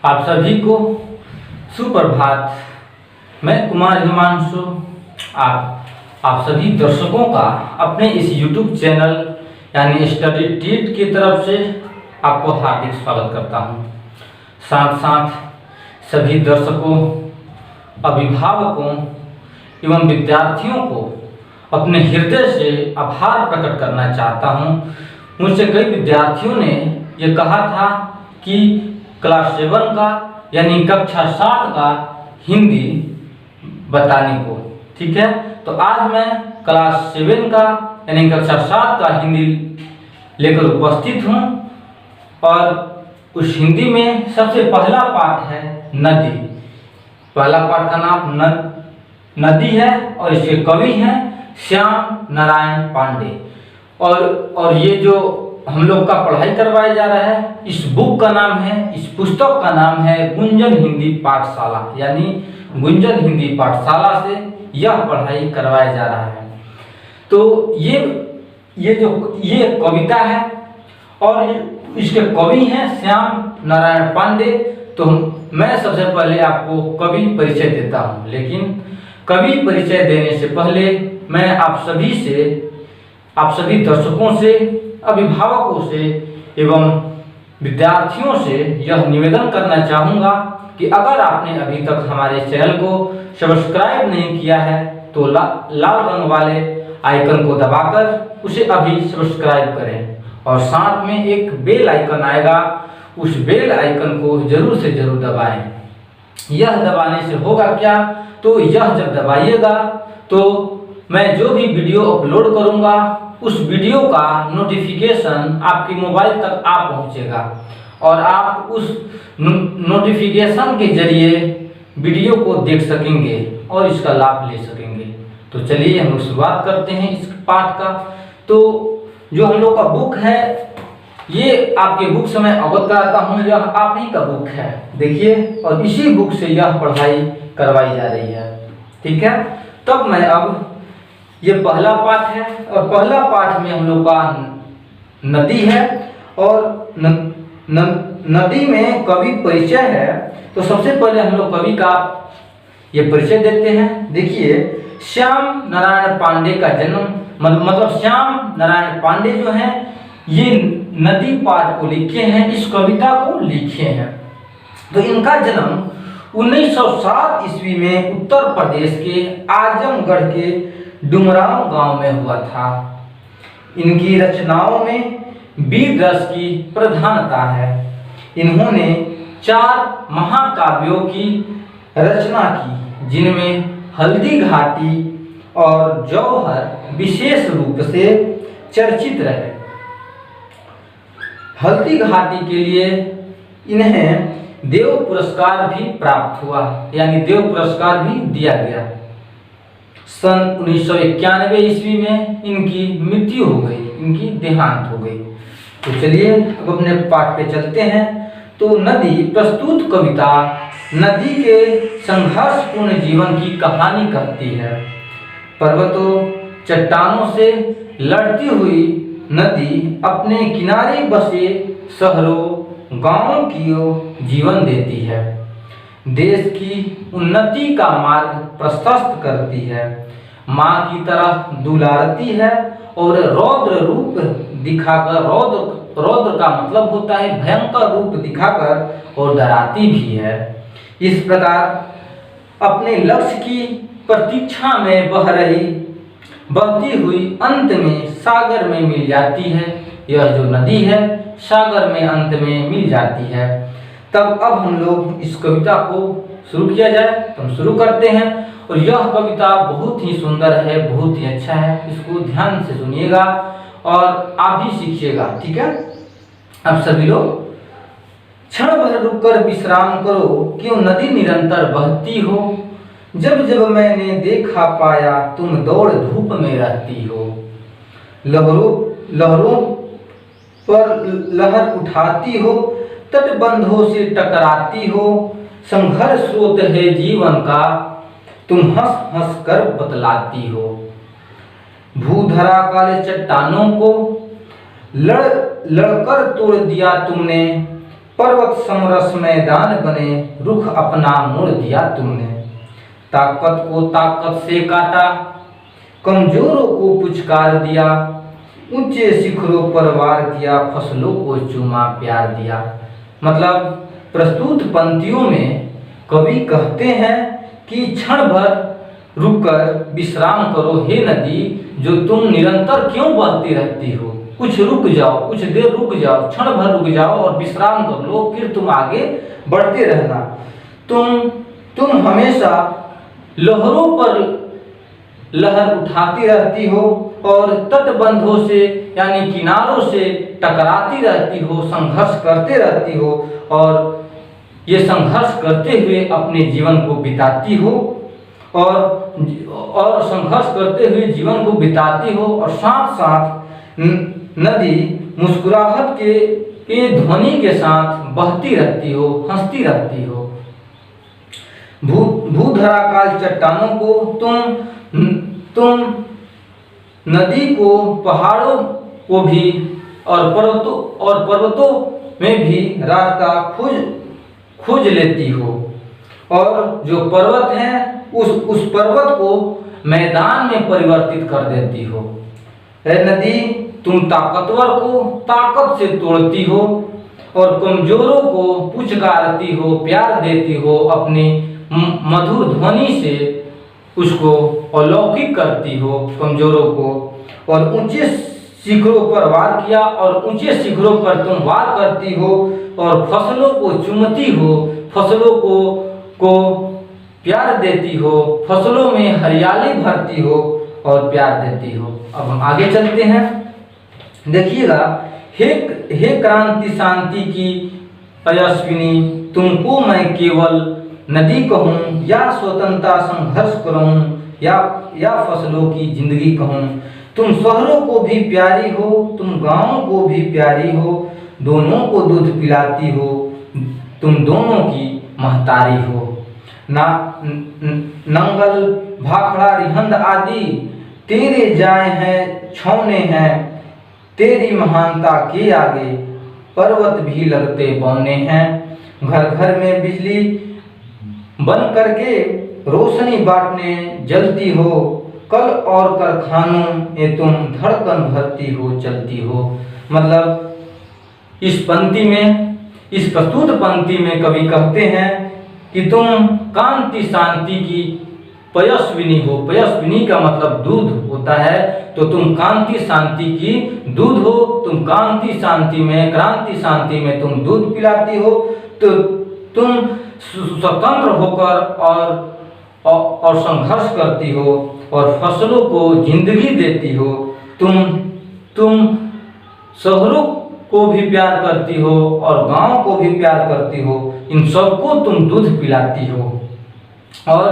आप सभी को सुप्रभात। मैं कुमार हिमांशु आप सभी दर्शकों का अपने इस YouTube चैनल यानी स्टडी ट्रीट की तरफ से आपको हार्दिक स्वागत करता हूं। साथ साथ सभी दर्शकों, अभिभावकों एवं विद्यार्थियों को अपने हृदय से आभार प्रकट करना चाहता हूं। मुझसे कई विद्यार्थियों ने ये कहा था कि क्लास 7 का यानी कक्षा 7 का हिंदी बताने को, ठीक है। तो आज मैं क्लास 7 का यानी कक्षा 7 का हिंदी लेकर उपस्थित हूँ और उस हिंदी में सबसे पहला पाठ है नदी। पहला पाठ का नाम नदी है और इसके कवि हैं श्याम नारायण पांडे। और ये जो हम लोग का पढ़ाई करवाया जा रहा है, इस बुक का नाम है, इस पुस्तक का नाम है गुंजन हिंदी पाठशाला, यानी गुंजन हिंदी पाठशाला से यह पढ़ाई करवाया जा रहा है। तो ये कविता है और इसके कवि हैं श्याम नारायण पांडे। तो मैं सबसे पहले आपको कवि परिचय देता हूँ, लेकिन कवि परिचय देने से पहले मैं आप सभी दर्शकों से, अभिभावकों से एवं विद्यार्थियों से यह निवेदन करना चाहूँगा कि अगर आपने अभी तक हमारे चैनल को सब्सक्राइब नहीं किया है तो लाल रंग वाले आइकन को दबाकर उसे अभी सब्सक्राइब करें और साथ में एक बेल आइकन आएगा, उस बेल आइकन को जरूर से जरूर दबाएं। यह दबाने से होगा क्या, तो यह जब दबाइएगा तो मैं जो भी वीडियो अपलोड करूंगा उस वीडियो का नोटिफिकेशन आपके मोबाइल तक आ पहुंचेगा और आप उस नोटिफिकेशन के जरिए वीडियो को देख सकेंगे और इसका लाभ ले सकेंगे। तो चलिए हम लोग शुरुआत करते हैं इस पाठ का। तो जो हम लोग का बुक है, ये आपके बुक से मैं अवगत कराता हूँ, यह आप ही का बुक है, देखिए। और इसी बुक से यह पढ़ाई करवाई जा रही है, ठीक है। तब मैं अब ये पहला पाठ है और पहला पाठ में हम लोग का नदी है और नदी में कवि परिचय है। तो सबसे पहले हम लोग कवि का ये परिचय देते हैं। देखिए, श्याम नारायण पांडे का जन्म, मतलब श्याम नारायण पांडे जो हैं ये नदी पाठ को लिखे हैं, इस कविता को लिखे हैं। तो इनका जन्म 1907 ईस्वी में उत्तर प्रदेश के आजमगढ़ के डुमरांव गांव में हुआ था। इनकी रचनाओं में वीर रस की प्रधानता है। इन्होंने 4 महाकाव्यों की रचना की, जिनमें हल्दी घाटी और जौहर विशेष रूप से चर्चित रहे। हल्दी घाटी के लिए इन्हें देव पुरस्कार भी प्राप्त हुआ, यानी देव पुरस्कार भी दिया गया। सन 1991 ईस्वी में इनकी मृत्यु हो गई, इनकी देहांत हो गई। तो चलिए अब अपने पाठ पे चलते हैं। तो नदी प्रस्तुत कविता नदी के संघर्षपूर्ण जीवन की कहानी कहती है। पर्वतों, चट्टानों से लड़ती हुई नदी अपने किनारे बसे शहरों, गांवों की जीवन देती है, देश की उन्नति का मार्ग प्रशस्त करती है, माँ की तरह दुलारती है और रौद्र रूप दिखाकर, रौद्र का मतलब होता है भयंकर रूप दिखाकर, और डराती भी है। इस प्रकार अपने लक्ष्य की प्रतीक्षा में बहती हुई अंत में सागर में मिल जाती है। यह जो नदी है सागर में अंत में मिल जाती है। तब अब हम लोग इस कविता को शुरू किया जाए, तो हम शुरू करते हैं। और यह कविता बहुत ही सुंदर है, बहुत ही अच्छा है, इसको ध्यान से सुनिएगा और आप भी सीखिएगा, ठीक है। अब सभी लोग क्षण भर रुककर विश्राम करो, क्यों नदी निरंतर बहती हो, जब जब मैंने देखा पाया तुम दौड़ धूप में रहती हो, लहरों पर लहर उठाती हो, तटबंधों से टकराती हो, संघर्ष स्रोत है जीवन का, तुम हंस हंस कर बतलाती हो। भूधरा काले चट्टानों को लड़कर तोड़ दिया तुमने, पर्वत समरस मैदान बने, रुख अपना मोड़ दिया तुमने। ताकत को ताकत से काटा, कमजोरों को पुचकार दिया, ऊंचे शिखरों पर वार किया, फसलों को चूमा प्यार दिया। मतलब प्रस्तुत पंक्तियों में कवि कहते हैं कि क्षण भर रुककर विश्राम करो हे नदी, जो तुम निरंतर क्यों बहती रहती हो। कुछ रुक जाओ, कुछ देर रुक जाओ, क्षण भर रुक जाओ और विश्राम कर लो, फिर तुम आगे बढ़ते रहना। तुम हमेशा लहरों पर लहर उठाती रहती हो और तटबंधों से यानी किनारों से टकराती रहती हो, संघर्ष करते रहती हो और ये संघर्ष करते हुए अपने जीवन को बिताती हो और संघर्ष करते हुए जीवन को बिताती हो और साथ साथ नदी मुस्कुराहट के ध्वनि के साथ बहती रहती हो, हंसती रहती हो। भूधराकाल चट्टानों को तुम नदी को, पहाड़ों को भी और पर्वतों में भी रास्ता खोज लेती हो और जो पर्वत है उस पर्वत को मैदान में परिवर्तित कर देती हो। है नदी, तुम ताकतवर को ताकत से तोड़ती हो और कमजोरों को पुचकारती हो, प्यार देती हो, अपनी मधुर ध्वनि से उसको अलौकिक करती हो कमजोरों को। और ऊंचे शिखरों पर वार किया और ऊंचे शिखरों पर तुम वार करती हो और फसलों को चूमती हो, फसलों को प्यार देती हो, फसलों में हरियाली भरती हो और प्यार देती हो। अब हम आगे चलते हैं, देखिएगा। हे क्रांति शांति की अयस्विनी, तुमको मैं केवल नदी कहूँ या स्वतंत्रता संघर्ष करूँ या फसलों की जिंदगी कहूँ। तुम शहरों को भी प्यारी हो, तुम गाँवों को भी प्यारी हो, दोनों को दूध पिलाती हो, तुम दोनों की महतारी हो। नंगल भाखड़ा रिहंद आदि तेरे जाए हैं, छौने हैं, तेरी महानता के आगे पर्वत भी लगते बौने हैं। घर घर में बिजली बन करके रोशनी बांटने जलती हो, कल और कारखानों में तुम धड़कन भरती हो, चलती हो। मतलब इस प्रस्तुत पंक्ति में कवि कहते हैं कि तुम कांति शांति की पयस्विनी हो। पयस्विनी का मतलब दूध होता है, तो तुम कांति शांति की दूध हो। तुम कांति शांति में, क्रांति शांति में तुम दूध पिलाती हो, तो तुम स्वतंत्र होकर और संघर्ष करती हो और फसलों को जिंदगी देती हो। तुम शहरों को भी प्यार करती हो और गांव को भी प्यार करती हो। इन सबको तुम दूध पिलाती हो और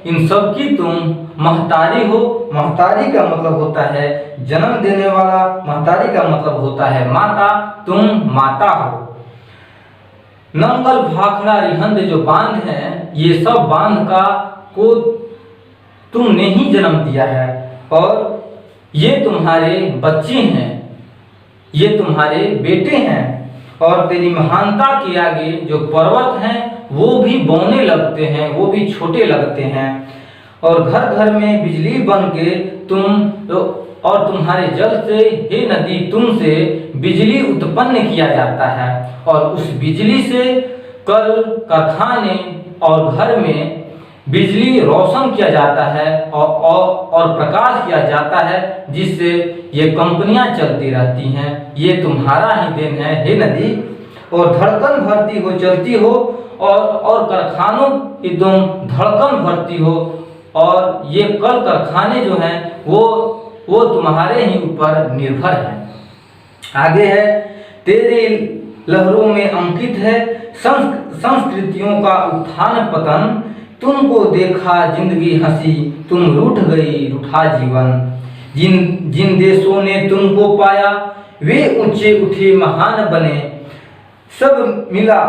इन सब की तुम महतारी हो। महतारी का मतलब होता है जन्म देने वाला, महतारी का मतलब होता है माता, तुम माता हो। नंगल भाखड़ा रिहंद जो बांध है, ये सब बांध को तुमने ही जन्म दिया है और ये तुम्हारे बच्चे हैं, ये तुम्हारे बेटे हैं। और तेरी महानता के आगे जो पर्वत हैं वो भी बौने लगते हैं, वो भी छोटे लगते हैं। और घर घर में बिजली बन के और तुम्हारे जल से हे नदी, तुमसे बिजली उत्पन्न किया जाता है और उस बिजली से कल कारखाने और घर में बिजली रोशन किया जाता है और प्रकाश किया जाता है, जिससे ये कंपनियां चलती रहती हैं। ये तुम्हारा ही देन है हे नदी। और धड़कन भरती हो, चलती हो और कारखानों की तुम धड़कन भरती हो और ये कल कारखाने जो हैं वो तुम्हारे ही ऊपर निर्भर हैं। आगे है, तेरे लहरों में अंकित है संस्कृतियों का उत्थान पतन। तुमको देखा जिंदगी हंसी, तुम रूठ गई रूठा जीवन। जिन देशों ने तुमको पाया वे ऊंचे उठे महान बने। सब मिला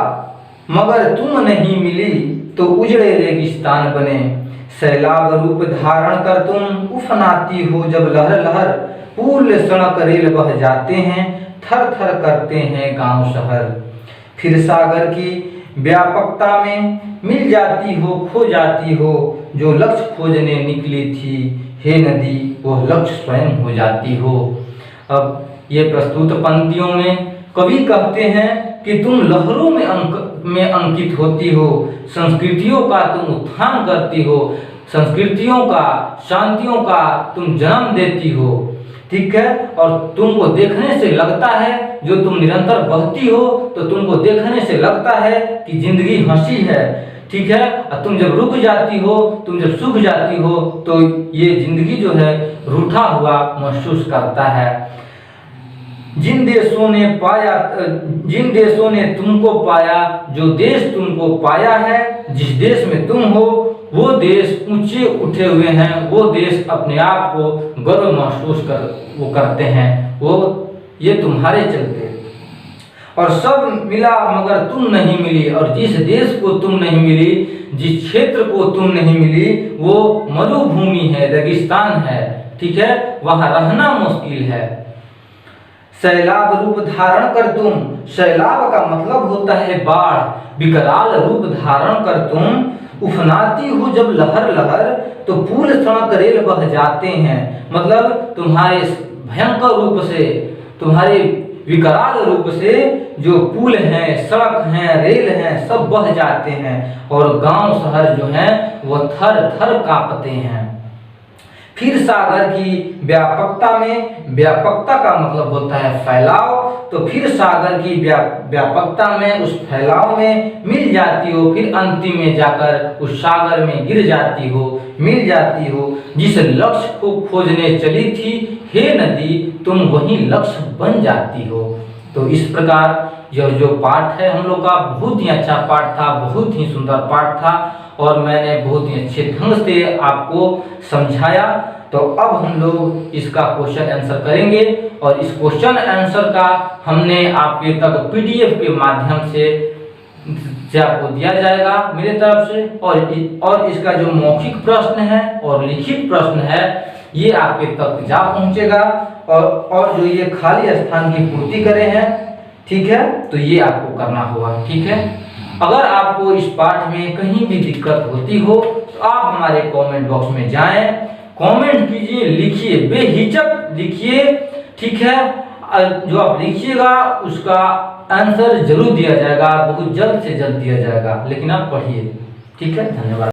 मगर तुम नहीं मिली तो उजड़े रेगिस्तान बने। सैलाब रूप धारण कर तुम उफनाती हो जब लहर लहर। पुल सड़क रेल बह जाते हैं, थर थर करते हैं गांव शहर। फिर सागर की व्यापकता में मिल जाती हो, खो जाती हो, जो लक्ष्य खोजने निकली थी, हे नदी वो लक्ष्य स्वयं हो जाती हो। अब ये प्रस्तुत पंक्तियों में कवि कहते हैं कि तुम लहरों में अंकित होती हो, संस्कृतियों का तुम उत्थान करती हो, संस्कृतियों का, शांतियों का तुम जन्म देती हो, ठीक है। और तुमको देखने से लगता है, जो तुम निरंतर बहती हो तो तुमको देखने से लगता है कि जिंदगी हंसी है, ठीक है। और तुम जब रुक जाती हो, तुम जब सूख जाती हो तो ये जिंदगी जो है रूठा हुआ महसूस करता है। जिन देशों ने तुमको पाया, जो देश तुमको पाया है, जिस देश में तुम हो वो देश ऊंचे उठे हुए हैं, वो देश अपने आप को गर्व महसूस करते हैं, वो ये तुम्हारे चलते। और सब मिला मगर तुम नहीं मिली, और जिस देश को तुम नहीं मिली, जिस क्षेत्र को तुम नहीं मिली, वो मरुभूमि है, रेगिस्तान है, ठीक है, वहां रहना मुश्किल है। सैलाब रूप धारण कर तुम, सैलाब का मतलब होता है बाढ़, विकराल रूप धारण कर तुम उफनाती हो जब लहर लहर, तो पुल सड़क रेल बह जाते हैं, मतलब तुम्हारे भयंकर रूप से, तुम्हारे विकराल रूप से जो पुल हैं, सड़क हैं, रेल हैं, सब बह जाते हैं, और गांव शहर जो हैं वह थर थर कांपते हैं। फिर सागर की व्यापकता में, व्यापकता का मतलब होता है फैलाव, तो फिर सागर की व्यापकता में, उस फैलाव में मिल जाती हो, फिर अंतिम में जाकर उस सागर में गिर जाती हो, मिल जाती हो, जिस लक्ष्य को खोजने चली थी, हे नदी तुम वही लक्ष्य बन जाती हो। तो इस प्रकार यह जो पाठ है हम लोग का बहुत ही अच्छा पाठ था, बहुत ही सुंदर पाठ था, और मैंने बहुत ही अच्छे ढंग से आपको समझाया। तो अब हम लोग इसका क्वेश्चन आंसर करेंगे, और इस क्वेश्चन आंसर का हमने आपके तक पीडीएफ के माध्यम से आपको दिया जाएगा मेरे तरफ से, और इसका जो मौखिक प्रश्न है और लिखित प्रश्न है ये आपके तक जा पहुंचेगा, और जो ये खाली स्थान की पूर्ति करे हैं, ठीक है, तो ये आपको करना होगा, ठीक है। अगर आपको इस पाठ में कहीं भी दिक्कत होती हो तो आप हमारे कमेंट बॉक्स में जाएं, कमेंट कीजिए, लिखिए, बेहिचक लिखिए, ठीक है। जो आप लिखिएगा उसका आंसर जरूर दिया जाएगा, बहुत जल्द से जल्द दिया जाएगा, लेकिन आप पढ़िए, ठीक है। धन्यवाद।